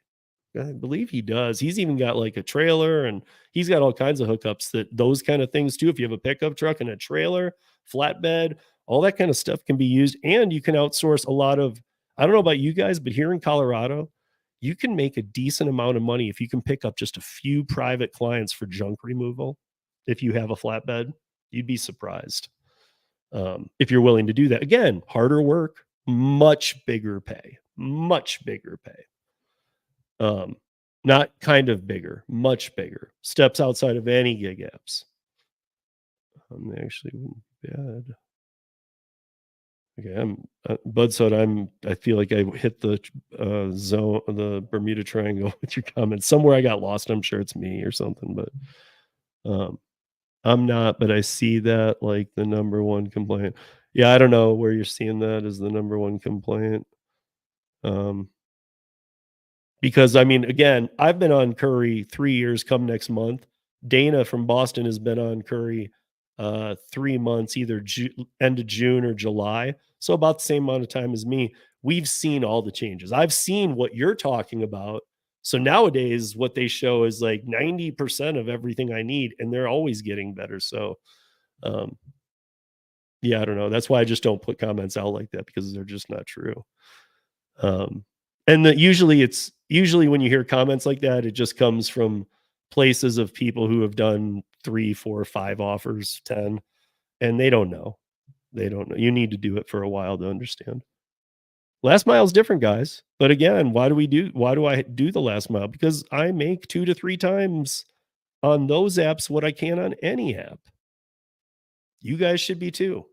I believe he does. He's even got like a trailer and he's got all kinds of hookups that those kind of things too. If you have a pickup truck and a trailer, flatbed, all that kind of stuff can be used. And you can outsource a lot of, I don't know about you guys, but here in Colorado, you can make a decent amount of money if you can pick up just a few private clients for junk removal. If you have a flatbed, you'd be surprised. If you're willing to do that. Again, harder work, much bigger pay, much bigger pay. Not kind of bigger, much bigger. Steps outside of any gig apps. They actually wouldn't be bad. Okay, Bud said I feel like I hit the zone, the Bermuda Triangle with your comments. Somewhere I got lost. I'm sure it's me or something, but I'm not. But I see that like the number one complaint. Yeah, I don't know where you're seeing that as the number one complaint. Because I mean, again, I've been on Curry 3 years come next month. Dana from Boston has been on Curry 3 months, either end of June or July. So about the same amount of time as me. We've seen all the changes. I've seen what you're talking about. So nowadays, what they show is like 90% of everything I need, and they're always getting better. So, um, yeah, I don't know. That's why I just don't put comments out like that because they're just not true. Um, and usually when you hear comments like that, it just comes from places of people who have done 3, 4, 5 offers, 10, and they don't know. They don't know. You need to do it for a while to understand. Last mile is different, guys. But again, why do I do the last mile? Because I make 2 to 3 times on those apps what I can on any app. You guys should be too.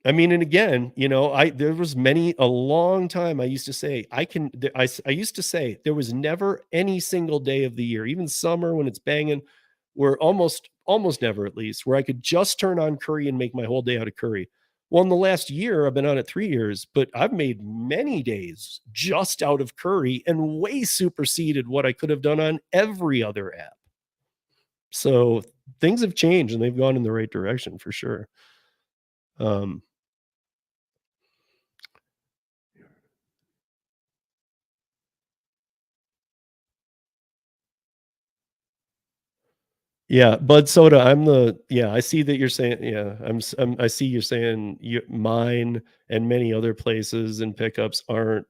I mean, and again, there was a long time I used to say, I used to say there was never any single day of the year, even summer when it's banging, where almost never at least, where I could just turn on curry and make my whole day out of curry. Well, in the last year, I've been on it 3 years, but I've made many days just out of curry and way superseded what I could have done on every other app. So things have changed and they've gone in the right direction for sure. Um, yeah, Bud Soda, I see that you're saying, yeah, I see you're saying mine and many other places and pickups aren't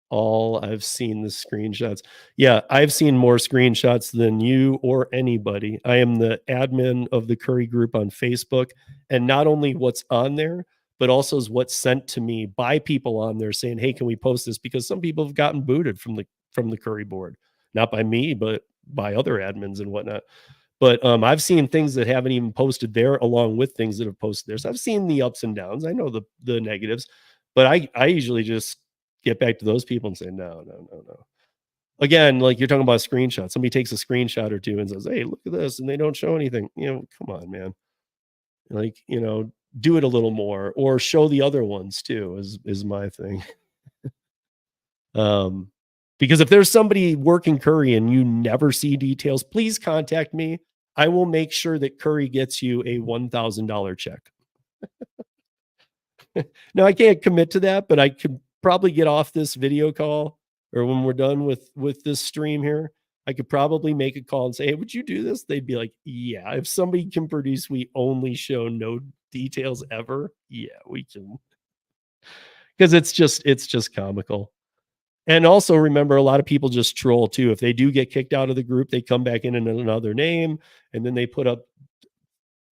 all. I've seen the screenshots. Yeah, I've seen more screenshots than you or anybody. I am the admin of the Curry group on Facebook, and not only what's on there, but also is what's sent to me by people on there saying, "Hey, can we post this?" Because some people have gotten booted from the Curry board, not by me, but by other admins and whatnot. But I've seen things that haven't even posted there, along with things that have posted there. So I've seen the ups and downs. I know the negatives, but I usually just get back to those people and say, no, no, no, no. Again, like you're talking about a screenshot. Somebody takes a screenshot or two and says, "Hey, look at this," and they don't show anything. Come on, man. Like, do it a little more, or show the other ones too. Is my thing. Um, because if there's somebody working Curry and you never see details, please contact me. I will make sure that Curry gets you a $1,000 check. Now I can't commit to that, but I could probably get off this video call, or when we're done with this stream here, I could probably make a call and say, "Hey, would you do this?" They'd be like, "Yeah." If somebody can produce, we only show no details ever. Yeah, we can, because it's just comical. And also remember, a lot of people just troll too. If they do get kicked out of the group, they come back in another name, and then they put up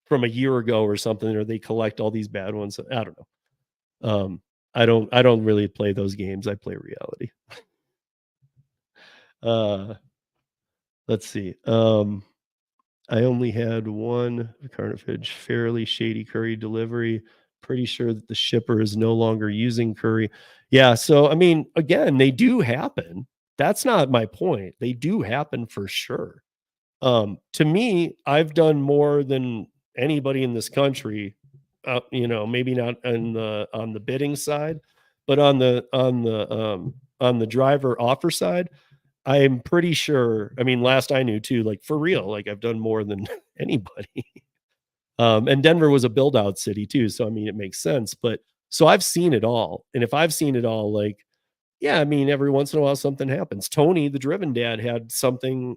from a year ago or something, or they collect all these bad ones. I don't know. I don't really play those games. I play reality. Uh, let's see. I only had one Carnage fairly shady curry delivery. Pretty sure that the shipper is no longer using curry. Yeah, so I mean, again, they do happen. That's not my point. They do happen for sure. To me, I've done more than anybody in this country. Maybe not on the bidding side, but on the driver offer side, I'm pretty sure. I mean, last I knew too, like for real, like I've done more than anybody. And Denver was a build out city too, so I mean, it makes sense. But so I've seen it all, and if I've seen it all, like yeah, I mean, every once in a while something happens. Tony, the driven dad, had something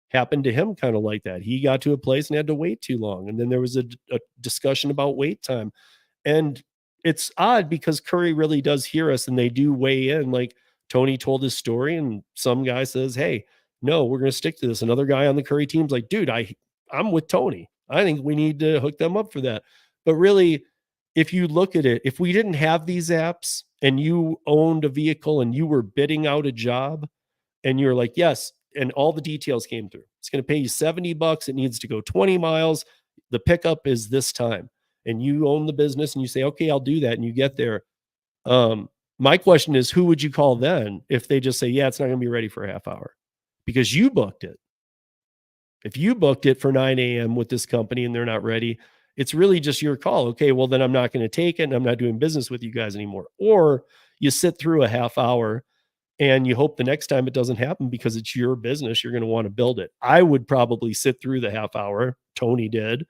happen to him kind of like that. He got to a place and had to wait too long, and then there was a discussion about wait time. And it's odd because Curry really does hear us, and they do weigh in. Like Tony told his story, and some guy says, "Hey, no, we're going to stick to this." Another guy on the Curry team's like, "Dude, I'm with Tony. I think we need to hook them up for that." But really, if you look at it, if we didn't have these apps and you owned a vehicle and you were bidding out a job and you're like, yes, and all the details came through, it's going to pay you $70. It needs to go 20 miles. The pickup is this time. And you own the business and you say, okay, I'll do that. And you get there. My question is, who would you call then if they just say, yeah, it's not going to be ready for a half hour because you booked it? If you booked it for 9 a.m. with this company and they're not ready, it's really just your call. Okay, well, then I'm not going to take it and I'm not doing business with you guys anymore. Or you sit through a half hour and you hope the next time it doesn't happen because it's your business. You're going to want to build it. I would probably sit through the half hour. Tony did.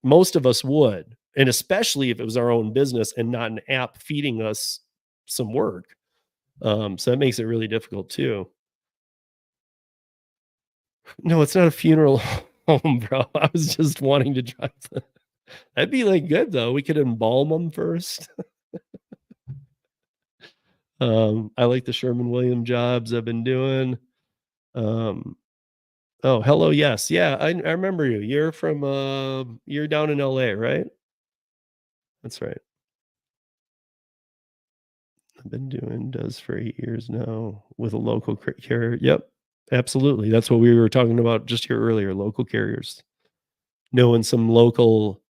Most of us would. And especially if it was our own business and not an app feeding us some work. So that makes it really difficult too. No, it's not a funeral home, bro. I was just wanting to drive. That'd be like good though. We could embalm them first. I like the Sherman Williams jobs I've been doing. Um, oh, hello, yes, yeah, I remember you. You're down in LA, right? That's right. I've been doing does for 8 years now with a local carrier. Yep, absolutely. That's what we were talking about just here earlier. Local carriers, knowing some local,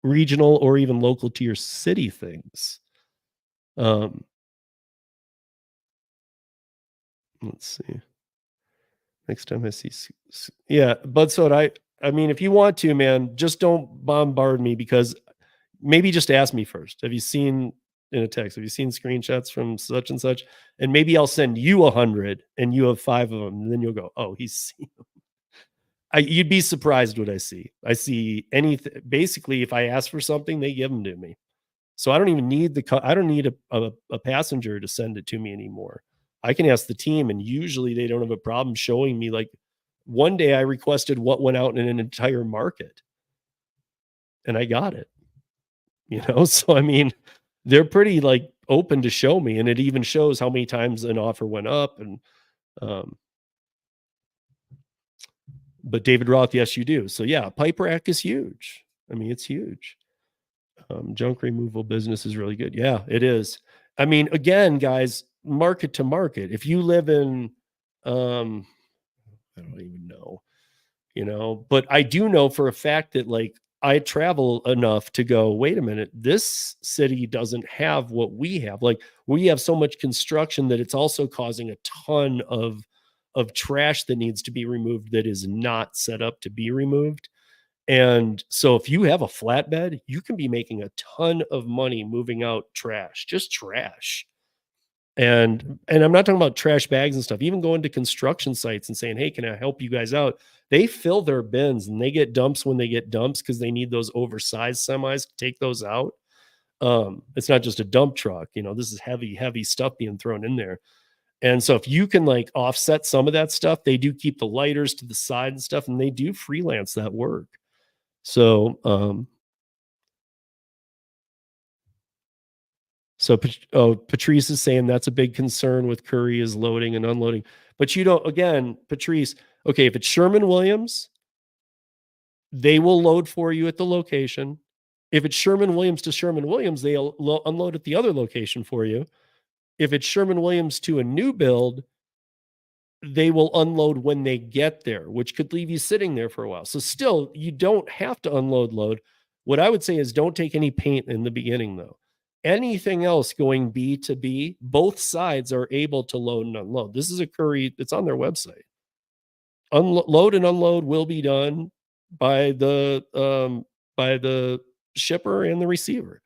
regional, or even local to your city things. Um, let's see. Next time I see, yeah, Bud Soda, I mean, if you want to, man, just don't bombard me, because maybe just ask me first. Have you seen in a text? Have you seen screenshots from such and such? And maybe I'll send you 100 and you have 5 of them. And then you'll go, oh, he's seen. You'd be surprised what I see. I see anything. Basically, if I ask for something, they give them to me. So I don't even need I don't need a passenger to send it to me anymore. I can ask the team, and usually they don't have a problem showing me. Like, one day I requested what went out in an entire market, and I got it. So I mean, they're pretty like open to show me, and it even shows how many times an offer went up. And um, but David Roth, yes, you do. So yeah, pipe rack is huge. I mean, it's huge. Junk removal business is really good. Yeah, it is. I mean, again, guys, market to market. If you live in, I don't even know, but I do know for a fact that, like, I travel enough to go, wait a minute, this city doesn't have what we have. Like, we have so much construction that it's also causing a ton of trash that needs to be removed that is not set up to be removed. And so if you have a flatbed, you can be making a ton of money moving out trash, just trash. And I'm not talking about trash bags and stuff, even going to construction sites and saying, "Hey, can I help you guys out?" They fill their bins and they get dumps when they get dumps, because they need those oversized semis to take those out. It's not just a dump truck, this is heavy, heavy stuff being thrown in there. And so if you can like offset some of that stuff, they do keep the lighters to the side and stuff, and they do freelance that work. So, Patrice is saying that's a big concern with Curry, is loading and unloading. But you don't, again, Patrice, okay, if it's Sherman-Williams, they will load for you at the location. If it's Sherman-Williams to Sherman-Williams, they'll unload at the other location for you. If it's Sherman-Williams to a new build, they will unload when they get there, which could leave you sitting there for a while. So still, you don't have to load. What I would say is, don't take any paint in the beginning, though. Anything else going B to B, both sides are able to load and unload. This is a Curry, it's on their website. Load and unload will be done by the shipper and the receiver,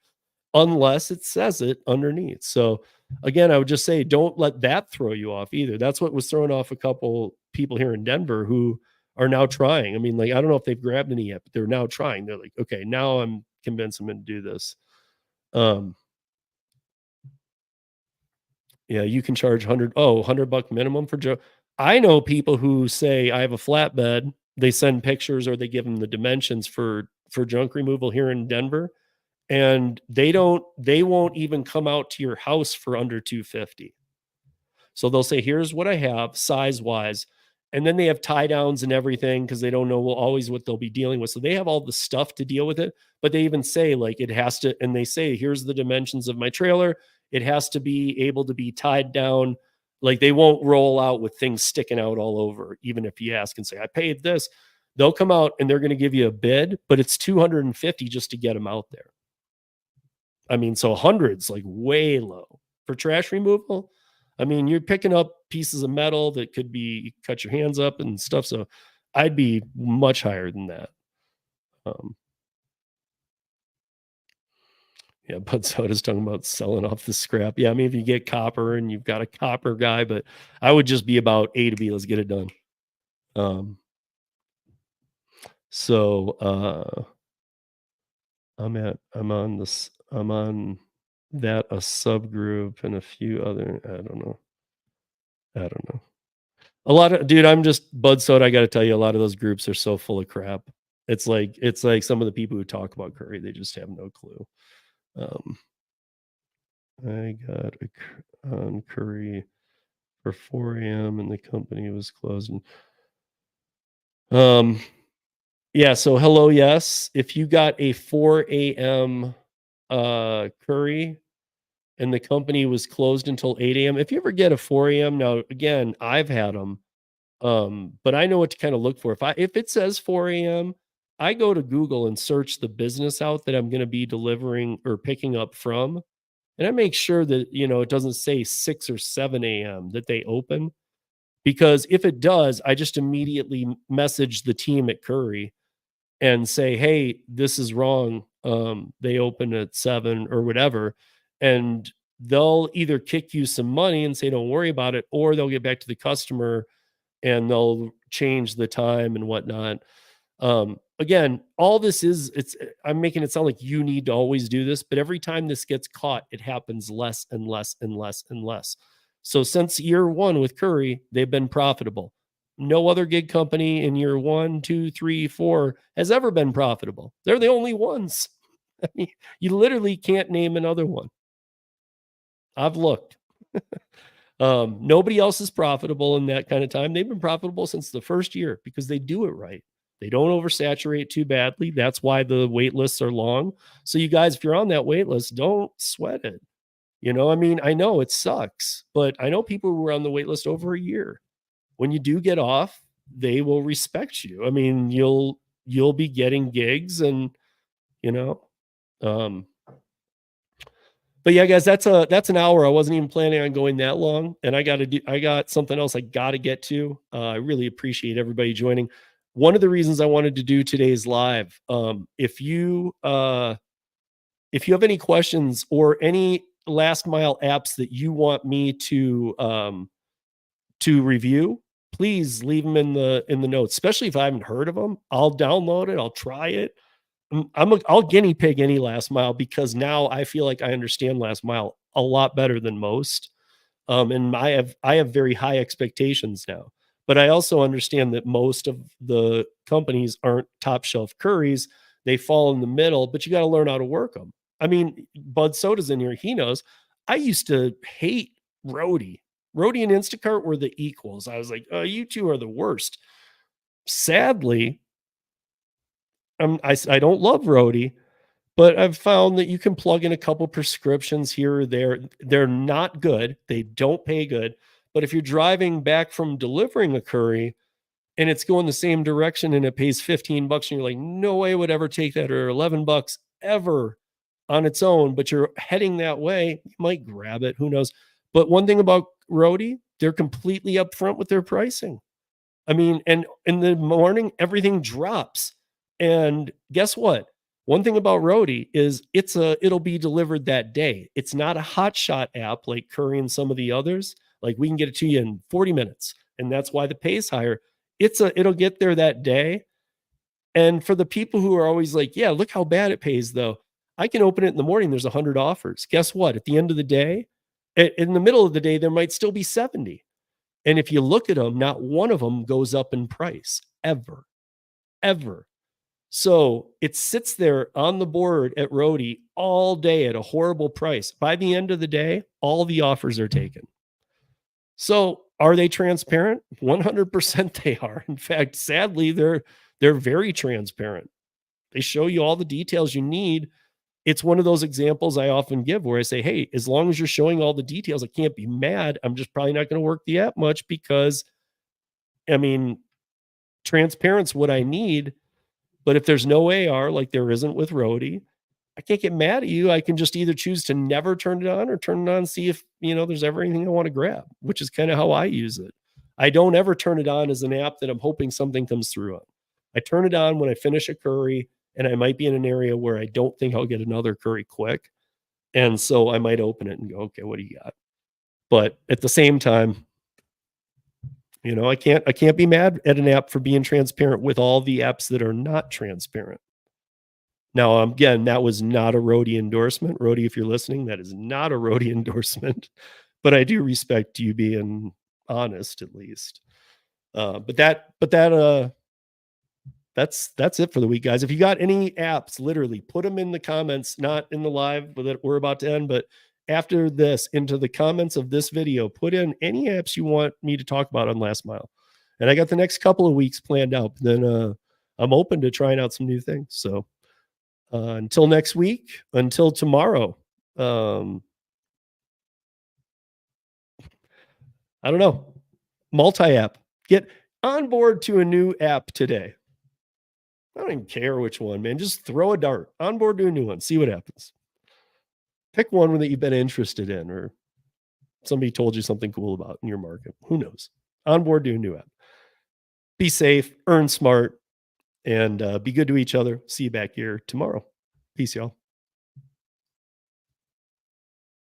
unless it says it underneath. So again, I would just say, don't let that throw you off either. That's what was throwing off a couple people here in Denver who are now trying. I mean, like, I don't know if they've grabbed any yet, but they're now trying. They're like, okay, now I'm convinced I'm going to do this. Yeah, you can charge $100 minimum for Joe. I know people who say, I have a flatbed. They send pictures or they give them the dimensions for junk removal here in Denver, and they won't even come out to your house for under 250. So they'll say, here's what I have size wise. And then they have tie downs and everything, because they don't know always what they'll be dealing with. So they have all the stuff to deal with it. But they even say, like, it has to, and they say, here's the dimensions of my trailer. It has to be able to be tied down. Like, they won't roll out with things sticking out all over, even if you ask and say, I paid this. They'll come out and they're going to give you a bid, but it's 250 just to get them out there. I mean, so 100's like way low for trash removal. I mean, you're picking up pieces of metal that could be, cut your hands up and stuff. So I'd be much higher than that. Yeah, Bud Soda's talking about selling off the scrap. Yeah, I mean, if you get copper and you've got a copper guy, but I would just be about A to B. Let's get it done. So I'm on that, a subgroup, and a few other, I don't know. A lot of, dude, I'm just Bud Soda. I got to tell you, a lot of those groups are so full of crap. It's like some of the people who talk about Curry, they just have no clue. I got on Curry for 4 a.m. and the company was closing. Yeah. So hello, yes. If you got a 4 a.m. Curry and the company was closed until 8 a.m. If you ever get a 4 a.m. now, again, I've had them. But I know what to kind of look for. If it says 4 a.m., I go to Google and search the business out that I'm going to be delivering or picking up from. And I make sure that, it doesn't say 6 or 7 a.m. that they open. Because if it does, I just immediately message the team at Curry and say, "Hey, this is wrong. They open at 7 or whatever." And they'll either kick you some money and say, "Don't worry about it," or they'll get back to the customer and they'll change the time and whatnot. Again, all this is I'm making it sound like you need to always do this, but every time this gets caught, it happens less and less and less and less. So since year one with Curry, they've been profitable. No other gig company in year one, two, three, four has ever been profitable. They're the only ones. I mean, you literally can't name another one. I've looked. Nobody else is profitable in that kind of time. They've been profitable since the first year because they do it right. They don't oversaturate too badly. That's why the wait lists are long. So you guys, if you're on that wait list, don't sweat it. I mean, I know it sucks, but I know people who were on the wait list over a year. When you do get off, they will respect you. I mean, you'll be getting gigs and, you know, um, but yeah, guys, that's an hour. I wasn't even planning on going that long, and I got something else I got to get to. I really appreciate everybody joining. One of the reasons I wanted to do today's live, if you have any questions or any last mile apps that you want me to review, please leave them in the notes. Especially if I haven't heard of them, I'll download it. I'll try it. I'll guinea pig any last mile because now I feel like I understand last mile a lot better than most. And I have very high expectations now. But I also understand that most of the companies aren't top shelf curries. They fall in the middle, but you got to learn how to work them. I mean, Bud Soda's in here. He knows. I used to hate Roadie. Roadie and Instacart were the equals. I was like, oh, you two are the worst. Sadly, I don't love Roadie, but I've found that you can plug in a couple prescriptions here or there. They're not good. They don't pay good. But if you're driving back from delivering a curry and it's going the same direction and it pays $15 and you're like, no way I would ever take that, or $11 ever on its own, but you're heading that way, you might grab it. Who knows? But one thing about Roadie, they're completely upfront with their pricing. I mean, and in the morning, everything drops. And guess what? One thing about Roadie is it'll be delivered that day. It's not a hot shot app like Curry and some of the others. Like we can get it to you in 40 minutes, and that's why the pay is higher. It'll get there that day. And for the people who are always like, yeah, look how bad it pays though. I can open it in the morning. There's 100 offers. Guess what? At the end of the day, in the middle of the day, there might still be 70. And if you look at them, not one of them goes up in price ever, ever. So it sits there on the board at Roadie all day at a horrible price. By the end of the day, all the offers are taken. So are they transparent? 100% they are. In fact, sadly, they're very transparent. They show you all the details you need. It's one of those examples I often give where I say, hey, as long as you're showing all the details, I can't be mad. I'm just probably not going to work the app much because, I mean, transparent's what I need. But if there's no AR like there isn't with Roadie, I can't get mad at you. I can just either choose to never turn it on or turn it on and see if, there's ever anything I want to grab, which is kind of how I use it. I don't ever turn it on as an app that I'm hoping something comes through on. I turn it on when I finish a curry and I might be in an area where I don't think I'll get another curry quick. And so I might open it and go, okay, what do you got? But at the same time, I can't be mad at an app for being transparent with all the apps that are not transparent. Now, again, that was not a Roadie endorsement. Roadie, if you're listening, that is not a Roadie endorsement, but I do respect you being honest at least. That's it for the week, guys. If you got any apps, literally put them in the comments, not in the live that we're about to end, but after this, into the comments of this video, put in any apps you want me to talk about on Last Mile. And I got the next couple of weeks planned out. Then I'm open to trying out some new things. So until next week, until tomorrow, I don't know, multi-app. Get on board to a new app today. I don't even care which one, man. Just throw a dart on board to a new one. See what happens. Pick one that you've been interested in or somebody told you something cool about in your market. Who knows? On board to a new app. Be safe, earn smart, and be good to each other. See you back here tomorrow. Peace, y'all.